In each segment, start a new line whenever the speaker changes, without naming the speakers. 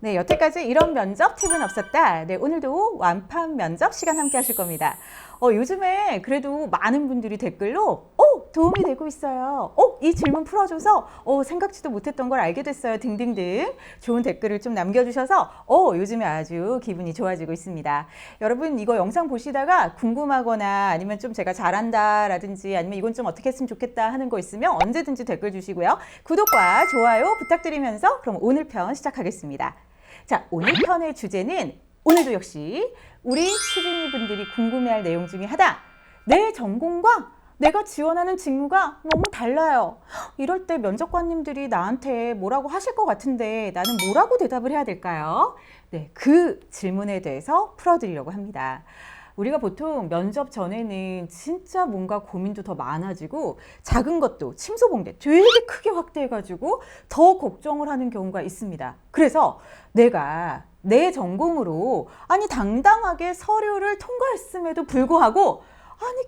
네, 여태까지 이런 면접 팁은 없었다. 네, 오늘도 완판 면접 시간 함께 하실 겁니다. 요즘에 그래도 많은 분들이 댓글로 도움이 되고 있어요. 이 질문 풀어줘서 생각지도 못했던 걸 알게 됐어요. 등등등 좋은 댓글을 좀 남겨주셔서 요즘에 아주 기분이 좋아지고 있습니다. 여러분 이거 영상 보시다가 궁금하거나 아니면 좀 제가 잘한다 라든지 아니면 이건 좀 어떻게 했으면 좋겠다 하는 거 있으면 언제든지 댓글 주시고요. 구독과 좋아요 부탁드리면서 그럼 오늘 편 시작하겠습니다. 자, 오늘 편의 주제는 오늘도 역시 우리 취준이 분들이 궁금해할 내용 중에 하나, 내 전공과 내가 지원하는 직무가 너무 달라요. 이럴 때 면접관님들이 나한테 뭐라고 하실 것 같은데 나는 뭐라고 대답을 해야 될까요? 네, 그 질문에 대해서 풀어드리려고 합니다. 우리가 보통 면접 전에는 진짜 뭔가 고민도 더 많아지고 작은 것도 침소봉대 되게 크게 확대해가지고 더 걱정을 하는 경우가 있습니다. 그래서 내가 내 전공으로 당당하게 서류를 통과했음에도 불구하고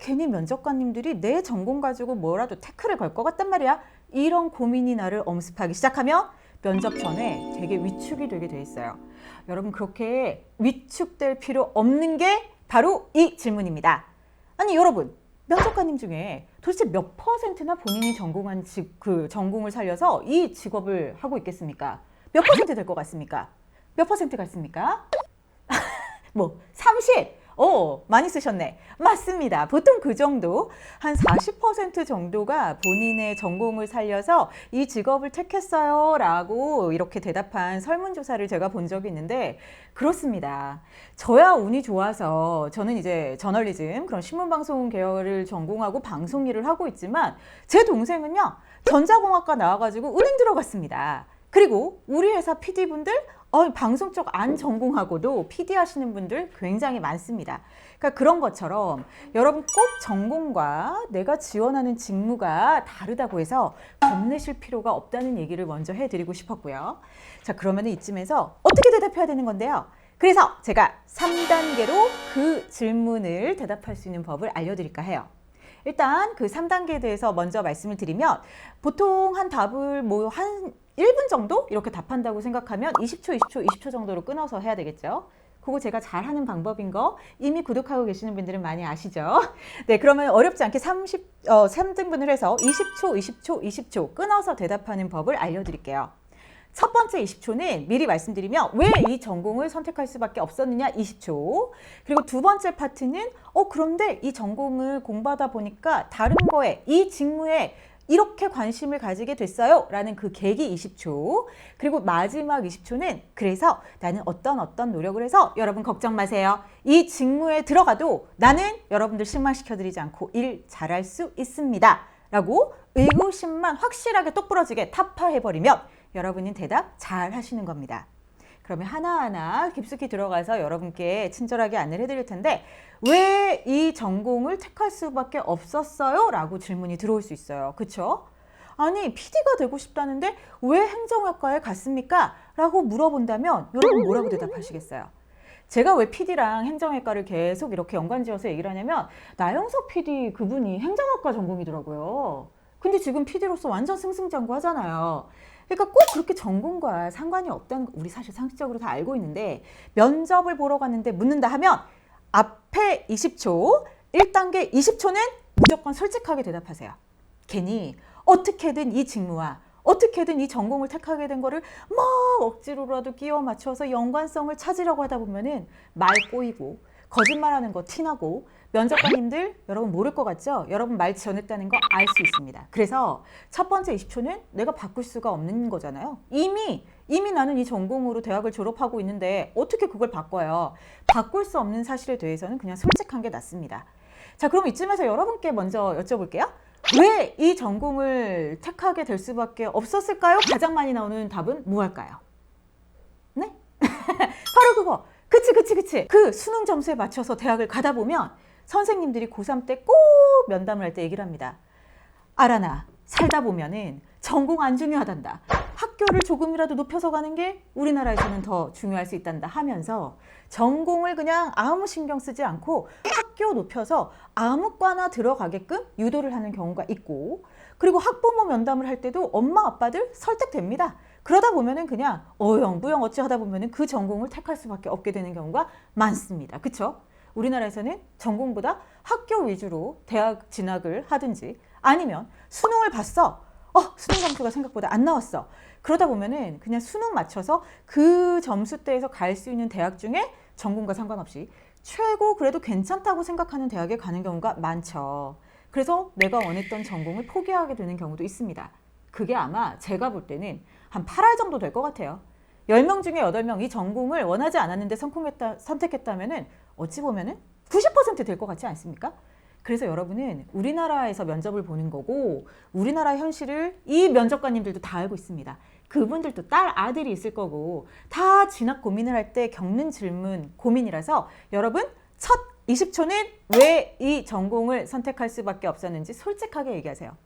괜히 면접관님들이 내 전공 가지고 뭐라도 태클을 걸 것 같단 말이야. 이런 고민이 나를 엄습하기 시작하면 면접 전에 되게 위축이 되게 돼 있어요. 여러분 그렇게 위축될 필요 없는 게 바로 이 질문입니다. 여러분 면접관님 중에 도대체 몇 퍼센트나 본인이 전공한 전공을 살려서 이 직업을 하고 있겠습니까? 몇 퍼센트 될 것 같습니까? 몇 퍼센트 같습니까? 30? 많이 쓰셨네. 맞습니다. 보통 그 정도, 한 40% 정도가 본인의 전공을 살려서 이 직업을 택했어요 라고 이렇게 대답한 설문조사를 제가 본 적이 있는데 그렇습니다. 저야 운이 좋아서 저는 이제 저널리즘, 그런 신문방송 계열을 전공하고 방송 일을 하고 있지만 제 동생은요, 전자공학과 나와가지고 은행 들어갔습니다. 그리고 우리 회사 PD분들 방송 쪽 안 전공하고도 PD 하시는 분들 굉장히 많습니다. 그러니까 그런 것처럼 여러분 꼭 전공과 내가 지원하는 직무가 다르다고 해서 겁내실 필요가 없다는 얘기를 먼저 해드리고 싶었고요. 자, 그러면 이쯤에서 어떻게 대답해야 되는 건데요. 그래서 제가 3단계로 그 질문을 대답할 수 있는 법을 알려드릴까 해요. 일단 그 3단계에 대해서 먼저 말씀을 드리면 보통 한 답을 한 1분 정도 이렇게 답한다고 생각하면 20초 정도로 끊어서 해야 되겠죠. 그거 제가 잘하는 방법인 거 이미 구독하고 계시는 분들은 많이 아시죠? 네, 그러면 어렵지 않게 3등분을 해서 20초 끊어서 대답하는 법을 알려드릴게요. 첫 번째 20초는 미리 말씀드리면 왜 이 전공을 선택할 수밖에 없었느냐 20초. 그리고 두 번째 파트는 그런데 이 전공을 공부하다 보니까 다른 거에 이 직무에 이렇게 관심을 가지게 됐어요 라는 그 계기 20초. 그리고 마지막 20초는 그래서 나는 어떤 노력을 해서 여러분 걱정 마세요. 이 직무에 들어가도 나는 여러분들 실망시켜드리지 않고 일 잘할 수 있습니다 라고 의구심만 확실하게 똑부러지게 타파해버리면 여러분은 대답 잘 하시는 겁니다. 그러면 하나하나 깊숙이 들어가서 여러분께 친절하게 안내를 해드릴 텐데 왜 이 전공을 택할 수밖에 없었어요? 라고 질문이 들어올 수 있어요. 그쵸? PD가 되고 싶다는데 왜 행정학과에 갔습니까? 라고 물어본다면 여러분 뭐라고 대답하시겠어요? 제가 왜 PD랑 행정학과를 계속 이렇게 연관지어서 얘기를 하냐면 나영석 PD 그분이 행정학과 전공이더라고요. 근데 지금 PD로서 완전 승승장구하잖아요. 그러니까 꼭 그렇게 전공과 상관이 없다는 거 우리 사실 상식적으로 다 알고 있는데 면접을 보러 갔는데 묻는다 하면 앞에 20초, 1단계 20초는 무조건 솔직하게 대답하세요. 괜히 어떻게든 이 직무와 어떻게든 이 전공을 택하게 된 거를 억지로라도 끼워 맞춰서 연관성을 찾으려고 하다 보면은 말 꼬이고 거짓말하는 거 티나고 면접관님들 여러분 모를 것 같죠? 여러분 말 지어냈다는 거 알 수 있습니다. 그래서 첫 번째 20초는 내가 바꿀 수가 없는 거잖아요. 이미 나는 이 전공으로 대학을 졸업하고 있는데 어떻게 그걸 바꿔요? 바꿀 수 없는 사실에 대해서는 그냥 솔직한 게 낫습니다. 자, 그럼 이쯤에서 여러분께 먼저 여쭤볼게요. 왜 이 전공을 택하게 될 수밖에 없었을까요? 가장 많이 나오는 답은 무엇일까요? 네? 바로 그거. 그치. 그 수능 점수에 맞춰서 대학을 가다 보면 선생님들이 고3 때 꼭 면담을 할 때 얘기를 합니다. 알아나 살다 보면은 전공 안 중요하단다. 학교를 조금이라도 높여서 가는 게 우리나라에서는 더 중요할 수 있단다 하면서 전공을 그냥 아무 신경 쓰지 않고 학교 높여서 아무 과나 들어가게끔 유도를 하는 경우가 있고, 그리고 학부모 면담을 할 때도 엄마 아빠들 설득됩니다. 그러다 보면은 그냥 어영 부영 어찌 하다 보면은 그 전공을 택할 수밖에 없게 되는 경우가 많습니다. 그쵸? 우리나라에서는 전공보다 학교 위주로 대학 진학을 하든지 아니면 수능을 봤어. 수능 점수가 생각보다 안 나왔어. 그러다 보면은 그냥 수능 맞춰서 그 점수대에서 갈 수 있는 대학 중에 전공과 상관없이 최고 그래도 괜찮다고 생각하는 대학에 가는 경우가 많죠. 그래서 내가 원했던 전공을 포기하게 되는 경우도 있습니다. 그게 아마 제가 볼 때는 한 8할 정도 될 것 같아요. 10명 중에 8명 이 전공을 원하지 않았는데 선택했다면은 어찌 보면은 90%될 것 같지 않습니까? 그래서 여러분은 우리나라에서 면접을 보는 거고 우리나라 현실을 이 면접관님들도 다 알고 있습니다. 그분들도 딸, 아들이 있을 거고 다 진학 고민을 할 때 겪는 질문, 고민이라서 여러분 첫 20초는 왜 이 전공을 선택할 수밖에 없었는지 솔직하게 얘기하세요.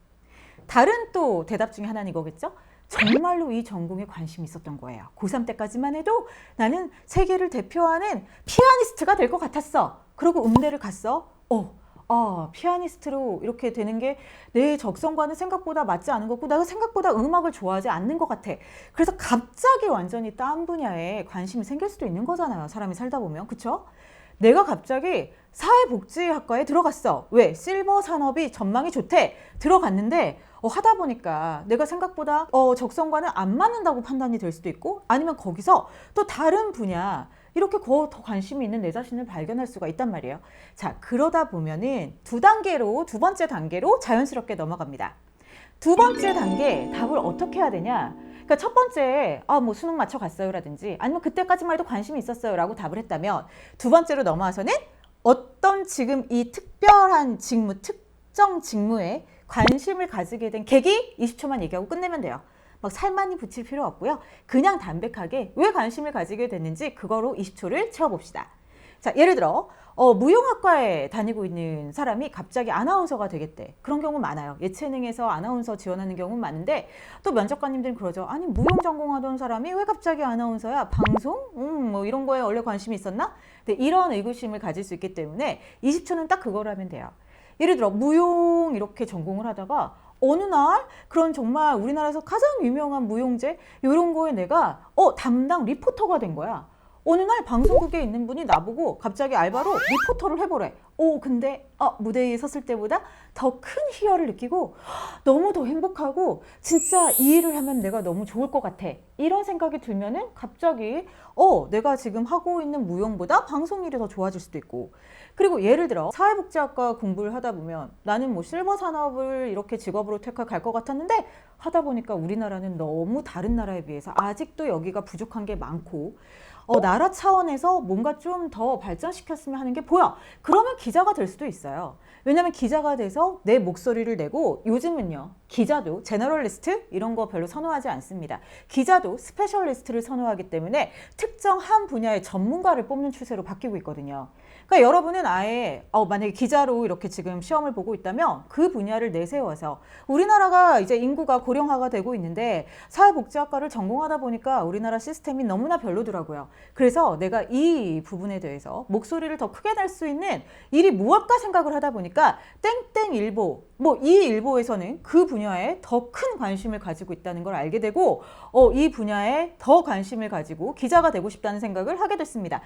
다른 또 대답 중에 하나는 이거겠죠? 정말로 이 전공에 관심이 있었던 거예요. 고3 때까지만 해도 나는 세계를 대표하는 피아니스트가 될 것 같았어. 그리고 음대를 갔어. 피아니스트로 이렇게 되는 게 내 적성과는 생각보다 맞지 않은 거고 내가 생각보다 음악을 좋아하지 않는 것 같아. 그래서 갑자기 완전히 딴 분야에 관심이 생길 수도 있는 거잖아요. 사람이 살다 보면. 그쵸? 내가 갑자기 사회복지학과에 들어갔어. 왜? 실버 산업이 전망이 좋대. 들어갔는데 하다 보니까 내가 생각보다 적성과는 안 맞는다고 판단이 될 수도 있고 아니면 거기서 또 다른 분야 이렇게 더 관심이 있는 내 자신을 발견할 수가 있단 말이에요. 자, 그러다 보면은 두 번째 단계로 자연스럽게 넘어갑니다. 두 번째 단계 답을 어떻게 해야 되냐? 그러니까 첫 번째 뭐 수능 맞춰 갔어요 라든지 아니면 그때까지만 해도 관심이 있었어요 라고 답을 했다면 두 번째로 넘어와서는 어떤 지금 이 특별한 직무, 특정 직무에 관심을 가지게 된 계기 20초만 얘기하고 끝내면 돼요. 막 살 많이 붙일 필요 없고요. 그냥 담백하게 왜 관심을 가지게 됐는지 그거로 20초를 채워봅시다. 자, 예를 들어 무용학과에 다니고 있는 사람이 갑자기 아나운서가 되겠대. 그런 경우 많아요. 예체능에서 아나운서 지원하는 경우는 많은데 또 면접관님들은 그러죠. 아니 무용 전공하던 사람이 왜 갑자기 아나운서야? 방송? 뭐 이런 거에 원래 관심이 있었나? 근데 이런 의구심을 가질 수 있기 때문에 20초는 딱 그걸 하면 돼요. 예를 들어 무용 이렇게 전공을 하다가 어느 날 그런 정말 우리나라에서 가장 유명한 무용제 이런 거에 내가 담당 리포터가 된 거야. 어느 날 방송국에 있는 분이 나보고 갑자기 알바로 리포터를 해보래. 근데 무대에 섰을 때보다 더 큰 희열을 느끼고 너무 더 행복하고 진짜 이 일을 하면 내가 너무 좋을 것 같아. 이런 생각이 들면은 갑자기 내가 지금 하고 있는 무용보다 방송 일이 더 좋아질 수도 있고 그리고 예를 들어 사회복지학과 공부를 하다 보면 나는 뭐 실버 산업을 이렇게 직업으로 택할 것 같았는데 하다 보니까 우리나라는 너무 다른 나라에 비해서 아직도 여기가 부족한 게 많고 나라 차원에서 뭔가 좀 더 발전시켰으면 하는 게 보여. 그러면 기자가 될 수도 있어요. 왜냐면 기자가 돼서 내 목소리를 내고 요즘은요. 기자도 제너럴리스트 이런 거 별로 선호하지 않습니다. 기자도 스페셜리스트를 선호하기 때문에 특정 한 분야의 전문가를 뽑는 추세로 바뀌고 있거든요. 그러니까 여러분은 아예 만약에 기자로 이렇게 지금 시험을 보고 있다면 그 분야를 내세워서 우리나라가 이제 인구가 고령화가 되고 있는데 사회복지학과를 전공하다 보니까 우리나라 시스템이 너무나 별로더라고요. 그래서 내가 이 부분에 대해서 목소리를 더 크게 낼 수 있는 일이 무엇까 생각을 하다 보니까 땡땡일보 이 일보에서는 그 분야에 더 큰 관심을 가지고 있다는 걸 알게 되고 이 분야에 더 관심을 가지고 기자가 되고 싶다는 생각을 하게 됐습니다.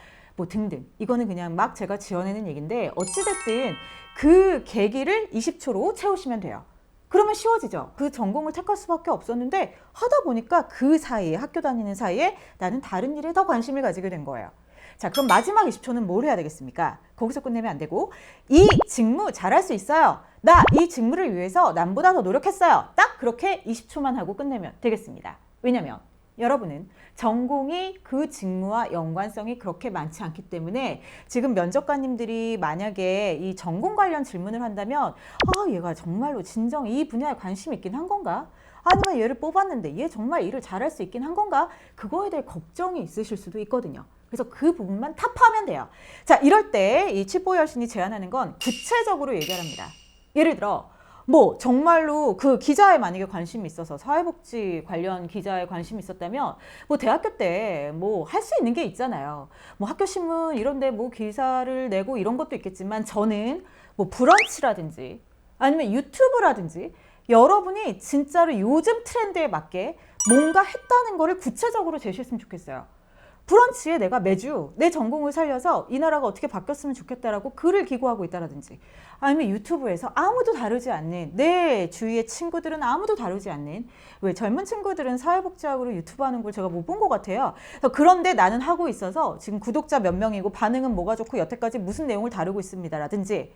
등등 이거는 그냥 막 제가 지어내는 얘기인데 어찌됐든 그 계기를 20초로 채우시면 돼요. 그러면 쉬워지죠. 그 전공을 택할 수밖에 없었는데 하다 보니까 그 사이에 학교 다니는 사이에 나는 다른 일에 더 관심을 가지게 된 거예요. 자, 그럼 마지막 20초는 뭘 해야 되겠습니까? 거기서 끝내면 안 되고 이 직무 잘할 수 있어요. 나 이 직무를 위해서 남보다 더 노력했어요. 딱 그렇게 20초만 하고 끝내면 되겠습니다. 왜냐면 여러분은 전공이 그 직무와 연관성이 그렇게 많지 않기 때문에 지금 면접관님들이 만약에 이 전공 관련 질문을 한다면 얘가 정말로 진정 이 분야에 관심이 있긴 한 건가? 아니면 얘를 뽑았는데 얘 정말 일을 잘할 수 있긴 한 건가? 그거에 대해 걱정이 있으실 수도 있거든요. 그래서 그 부분만 탑하면 돼요. 자, 이럴 때 이 칩보이 여신이 제안하는 건 구체적으로 얘기합니다. 예를 들어 정말로 그 기자에 만약에 관심이 있어서 사회복지 관련 기자에 관심이 있었다면 대학교 때 할 수 있는 게 있잖아요. 학교 신문 이런 데 기사를 내고 이런 것도 있겠지만 저는 브런치라든지 아니면 유튜브라든지 여러분이 진짜로 요즘 트렌드에 맞게 뭔가 했다는 거를 구체적으로 제시했으면 좋겠어요. 브런치에 내가 매주 내 전공을 살려서 이 나라가 어떻게 바뀌었으면 좋겠다라고 글을 기고하고 있다라든지, 아니면 유튜브에서 아무도 다루지 않는, 내 주위의 친구들은 아무도 다루지 않는, 왜 젊은 친구들은 사회복지학으로 유튜브 하는 걸 제가 못 본 것 같아요. 그런데 나는 하고 있어서 지금 구독자 몇 명이고 반응은 뭐가 좋고 여태까지 무슨 내용을 다루고 있습니다라든지,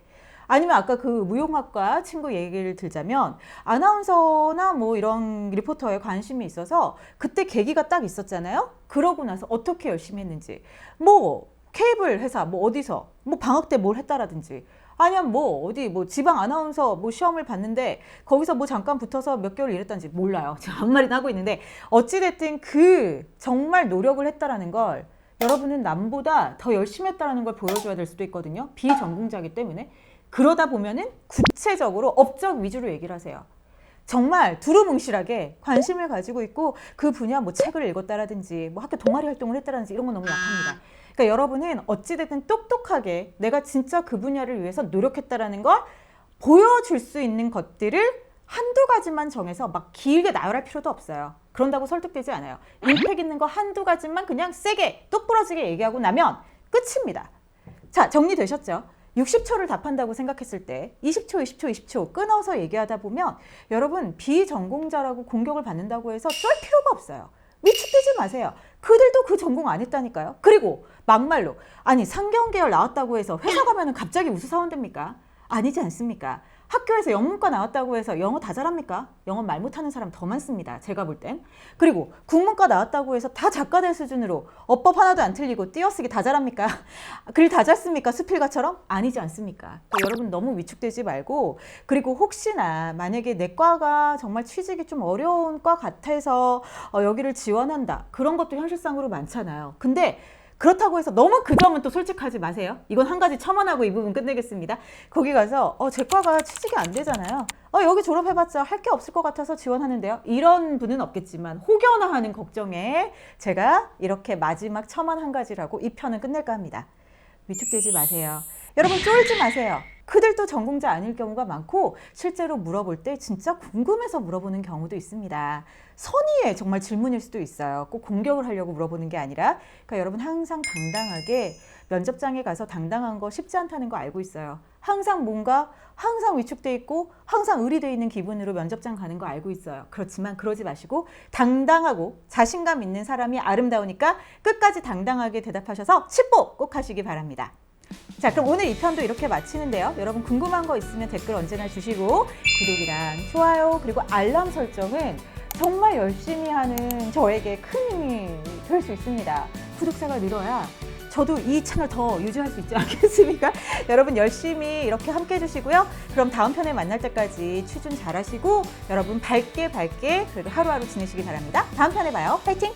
아니면 아까 그 무용학과 친구 얘기를 들자면 아나운서나 뭐 이런 리포터에 관심이 있어서 그때 계기가 딱 있었잖아요. 그러고 나서 어떻게 열심히 했는지, 뭐 케이블 회사 뭐 어디서 뭐 방학 때 뭘 했다라든지, 아니면 뭐 어디 뭐 지방 아나운서 뭐 시험을 봤는데 거기서 뭐 잠깐 붙어서 몇 개월 일했다는지 몰라요. 제가 아무 말이나 하고 있는데, 어찌됐든 그 정말 노력을 했다라는 걸 여러분은 남보다 더 열심히 했다라는 걸 보여줘야 될 수도 있거든요. 비전공자이기 때문에. 그러다 보면은 구체적으로 업적 위주로 얘기를 하세요. 정말 두루뭉실하게 관심을 가지고 있고 그 분야 뭐 책을 읽었다라든지 뭐 학교 동아리 활동을 했다라든지 이런 건 너무 약합니다. 그러니까 여러분은 어찌됐든 똑똑하게 내가 진짜 그 분야를 위해서 노력했다라는 걸 보여줄 수 있는 것들을 한두 가지만 정해서 막 길게 나열할 필요도 없어요. 그런다고 설득되지 않아요. 임팩 있는 거 한두 가지만 그냥 세게 똑부러지게 얘기하고 나면 끝입니다. 자, 정리되셨죠? 60초를 답한다고 생각했을 때 20초, 20초, 20초 끊어서 얘기하다 보면 여러분 비전공자라고 공격을 받는다고 해서 쫄 필요가 없어요. 위축되지 마세요. 그들도 그 전공 안 했다니까요. 그리고 막말로 아니 상경계열 나왔다고 해서 회사 가면은 갑자기 우수사원 됩니까? 아니지 않습니까? 학교에서 영문과 나왔다고 해서 영어 다 잘합니까? 영어 말 못하는 사람 더 많습니다. 제가 볼 땐. 그리고 국문과 나왔다고 해서 다 작가 될 수준으로 어법 하나도 안 틀리고 띄어쓰기 다 잘합니까? 글 다 잘 씁니까? 수필가처럼? 아니지 않습니까? 그러니까 여러분 너무 위축되지 말고, 그리고 혹시나 만약에 내 과가 정말 취직이 좀 어려운 과 같아서 여기를 지원한다. 그런 것도 현실상으로 많잖아요. 근데 그렇다고 해서 너무 그 점은 또 솔직하지 마세요. 이건 한 가지 첨언하고 이 부분 끝내겠습니다. 거기 가서 제 과가 취직이 안 되잖아요. 여기 졸업해봤자 할 게 없을 것 같아서 지원하는데요. 이런 분은 없겠지만 혹여나 하는 걱정에 제가 이렇게 마지막 첨언 한 가지라고 이 편은 끝낼까 합니다. 위축되지 마세요. 여러분 쫄지 마세요. 그들도 전공자 아닐 경우가 많고 실제로 물어볼 때 진짜 궁금해서 물어보는 경우도 있습니다. 선의의 정말 질문일 수도 있어요. 꼭 공격을 하려고 물어보는 게 아니라. 그러니까 여러분 항상 당당하게, 면접장에 가서 당당한 거 쉽지 않다는 거 알고 있어요. 항상 뭔가 항상 위축돼 있고 항상 의리돼 있는 기분으로 면접장 가는 거 알고 있어요. 그렇지만 그러지 마시고 당당하고 자신감 있는 사람이 아름다우니까 끝까지 당당하게 대답하셔서 10보 꼭 하시기 바랍니다. 자, 그럼 오늘 이 편도 이렇게 마치는데요. 여러분 궁금한 거 있으면 댓글 언제나 주시고 구독이랑 좋아요 그리고 알람 설정은 정말 열심히 하는 저에게 큰 힘이 될 수 있습니다. 구독자가 늘어야 저도 이 채널 더 유지할 수 있지 않겠습니까? 여러분 열심히 이렇게 함께 해주시고요. 그럼 다음 편에 만날 때까지 취준 잘하시고 여러분 밝게 그래도 하루하루 지내시기 바랍니다. 다음 편에 봐요. 파이팅!